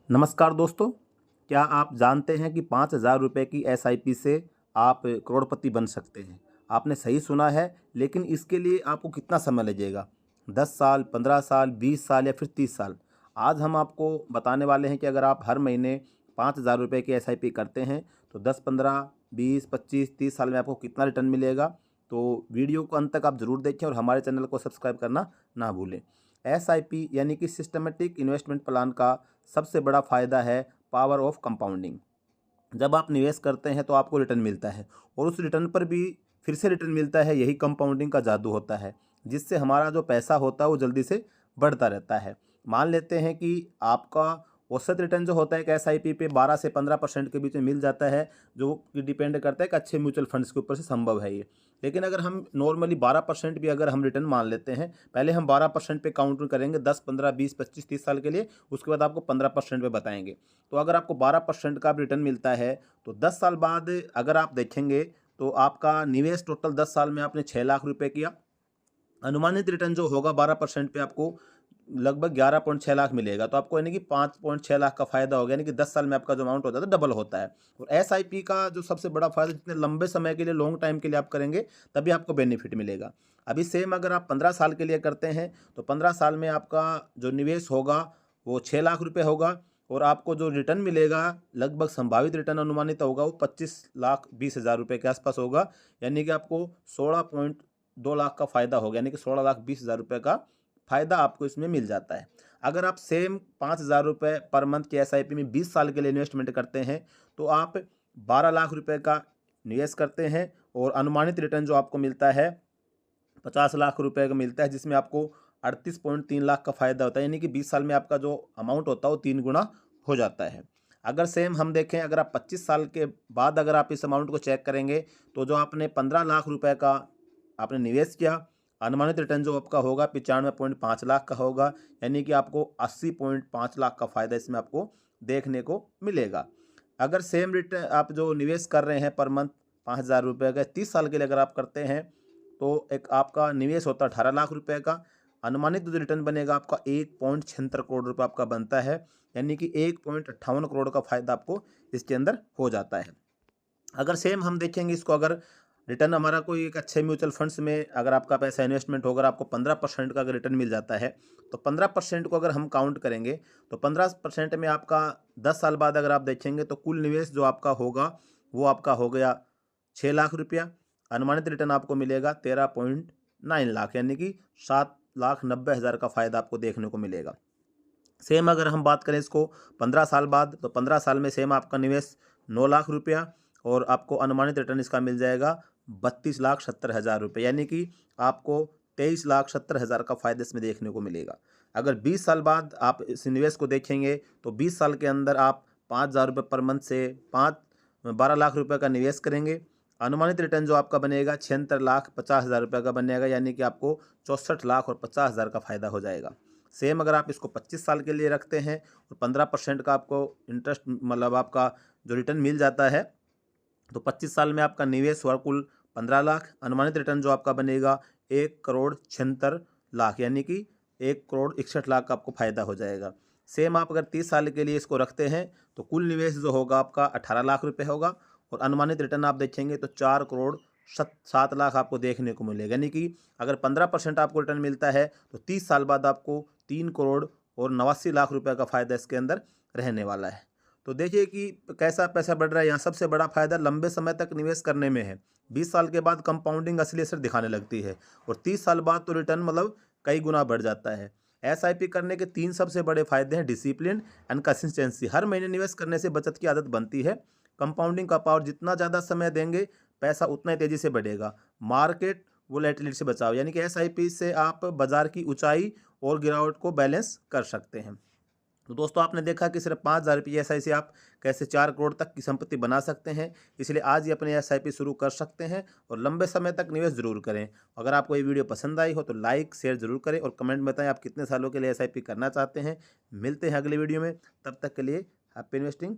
नमस्कार दोस्तों, क्या आप जानते हैं कि 5,000 रुपये की एसआईपी से आप करोड़पति बन सकते हैं। आपने सही सुना है, लेकिन इसके लिए आपको कितना समय लगेगा? 10 साल, 15 साल, 20 साल या फिर 30 साल? आज हम आपको बताने वाले हैं कि अगर आप हर महीने 5,000 रुपये की एसआईपी करते हैं तो 10, 15, 20, 25, 30 साल में आपको कितना रिटर्न मिलेगा। तो वीडियो को अंत तक आप ज़रूर देखें और हमारे चैनल को सब्सक्राइब करना ना भूलें। एसआईपी यानी कि सिस्टमेटिक इन्वेस्टमेंट प्लान का सबसे बड़ा फ़ायदा है पावर ऑफ कंपाउंडिंग। जब आप निवेश करते हैं तो आपको रिटर्न मिलता है और उस रिटर्न पर भी फिर से रिटर्न मिलता है। यही कंपाउंडिंग का जादू होता है, जिससे हमारा जो पैसा होता है वो जल्दी से बढ़ता रहता है। मान लेते हैं कि आपका औसत रिटर्न जो होता है एक एसआईपी पे 12 से 15% के बीच में मिल जाता है, जो कि डिपेंड करता है कि अच्छे म्यूचुअल फंड्स के ऊपर से संभव है ये। लेकिन अगर हम नॉर्मली 12% भी अगर हम रिटर्न मान लेते हैं, पहले हम 12% पे काउंट करेंगे 10, 15, 20, 25, 30 साल के लिए, उसके बाद आपको 15% पे बताएंगे। तो अगर आपको 12% का रिटर्न मिलता है तो 10 साल बाद अगर आप देखेंगे तो आपका निवेश टोटल 10 साल में आपने 6 लाख रुपए किया। अनुमानित रिटर्न जो होगा 12% पे आपको लगभग 11.6 लाख मिलेगा। तो आपको यानी कि 5.6 लाख का फ़ायदा हो गया, यानी कि 10 साल में आपका जो अमाउंट होता है तो डबल होता है। और एसआईपी का जो सबसे बड़ा फ़ायदा, जितने लंबे समय के लिए, लॉन्ग टाइम के लिए आप करेंगे तभी आपको बेनिफिट मिलेगा। अभी सेम अगर आप 15 साल के लिए करते हैं तो 15 साल में आपका जो निवेश होगा वो 6 लाख रुपये होगा और आपको जो रिटर्न मिलेगा, लगभग संभावित रिटर्न अनुमानित होगा वो 25,20,000 रुपये के आसपास होगा। यानी कि आपको 16.2 लाख का फ़ायदा होगा, यानी कि 16,20,000 रुपये का फ़ायदा आपको इसमें मिल जाता है। अगर आप सेम 5,000 रुपये पर मंथ की एसआईपी में 20 साल के लिए इन्वेस्टमेंट करते हैं तो आप 12 लाख रुपए का निवेश करते हैं और अनुमानित रिटर्न जो आपको मिलता है 50 लाख रुपए का मिलता है, जिसमें आपको 38.3 लाख का फ़ायदा होता है। यानी कि 20 साल में आपका जो अमाउंट होता है वो 3 गुना हो जाता है। अगर सेम हम देखें, अगर आप 25 साल के बाद अगर आप इस अमाउंट को चेक करेंगे तो जो आपने 15 लाख रुपए का आपने निवेश किया, अनुमानित रिटर्न जो आपका होगा 95.5 लाख का होगा। यानी कि आपको 80.5 लाख का फ़ायदा इसमें आपको देखने को मिलेगा। अगर सेम रिटर्न आप जो निवेश कर रहे हैं पर मंथ 5,000 रुपये का 30 साल के लिए अगर आप करते हैं तो एक आपका निवेश होता है 18 लाख रुपए का। अनुमानित जो रिटर्न बनेगा आपका 1.76 करोड़ रुपए आपका बनता है। यानी कि 1.58 करोड़ का फ़ायदा आपको इसके अंदर हो जाता है। अगर सेम हम देखेंगे इसको, अगर रिटर्न हमारा कोई एक अच्छे म्यूचुअल फंड्स में अगर आपका पैसा इन्वेस्टमेंट होगा, अगर आपको 15% का अगर रिटर्न मिल जाता है तो 15% को अगर हम काउंट करेंगे तो 15% में आपका 10 साल बाद अगर आप देखेंगे तो कुल निवेश जो आपका होगा वो आपका हो गया 6 लाख रुपया। अनुमानित रिटर्न आपको मिलेगा 13.9 लाख, यानी कि 7,90,000 का फ़ायदा आपको देखने को मिलेगा। सेम अगर हम बात करें इसको 15 साल बाद, तो 15 साल में सेम आपका निवेश 9 लाख रुपया और आपको अनुमानित रिटर्न इसका मिल जाएगा 32,70,000 रुपये। यानी कि आपको 23,70,000 का फ़ायदा इसमें देखने को मिलेगा। अगर 20 साल बाद आप इस निवेश को देखेंगे तो 20 साल के अंदर आप 5,000 रुपये पर मंथ से 12 लाख रुपये का निवेश करेंगे। अनुमानित रिटर्न जो आपका बनेगा 76,50,000 रुपये का बनेगा। यानी कि आपको 64,50,000 का फ़ायदा हो जाएगा। सेम अगर आप इसको 25 साल के लिए रखते हैं और 15% का आपको इंटरेस्ट मतलब आपका जो रिटर्न मिल जाता है, तो 25 साल में आपका निवेश हुआ कुल 15 लाख। अनुमानित रिटर्न जो आपका बनेगा 1,76,00,000, यानी कि 1,61,00,000 का आपको फ़ायदा हो जाएगा। सेम आप अगर 30 साल के लिए इसको रखते हैं तो कुल निवेश जो होगा आपका 18 लाख रुपये होगा और अनुमानित रिटर्न आप देखेंगे तो 4,07,00,000 आपको देखने को मिलेगा। यानी कि अगर 15% आपको रिटर्न मिलता है तो 30 साल बाद आपको 3,89,00,000 रुपये का फ़ायदा इसके अंदर रहने वाला है। तो देखिए कि कैसा पैसा बढ़ रहा है। यहाँ सबसे बड़ा फ़ायदा लंबे समय तक निवेश करने में है। 20 साल के बाद कंपाउंडिंग असली असर दिखाने लगती है और 30 साल बाद तो रिटर्न मतलब कई गुना बढ़ जाता है। एसआईपी करने के 3 सबसे बड़े फ़ायदे हैं: डिसिप्लिन एंड कंसिस्टेंसी। हर महीने निवेश करने से बचत की आदत बनती है। कंपाउंडिंग का पावर, जितना ज़्यादा समय देंगे पैसा उतना ही तेज़ी से बढ़ेगा। मार्केट वोलेटिलिटी से बचाव, यानी कि एसआईपी से आप बाज़ार की ऊंचाई और गिरावट को बैलेंस कर सकते हैं। तो दोस्तों, आपने देखा कि सिर्फ 5,000 रुपये एसआई से आप कैसे 4 करोड़ तक की संपत्ति बना सकते हैं। इसलिए आज ही अपने एसआईपी शुरू कर सकते हैं और लंबे समय तक निवेश जरूर करें। अगर आपको ये वीडियो पसंद आई हो तो लाइक शेयर जरूर करें और कमेंट में बताएं आप कितने सालों के लिए एसआईपी करना चाहते हैं। मिलते हैं अगले वीडियो में, तब तक के लिए हैप्पी इन्वेस्टिंग।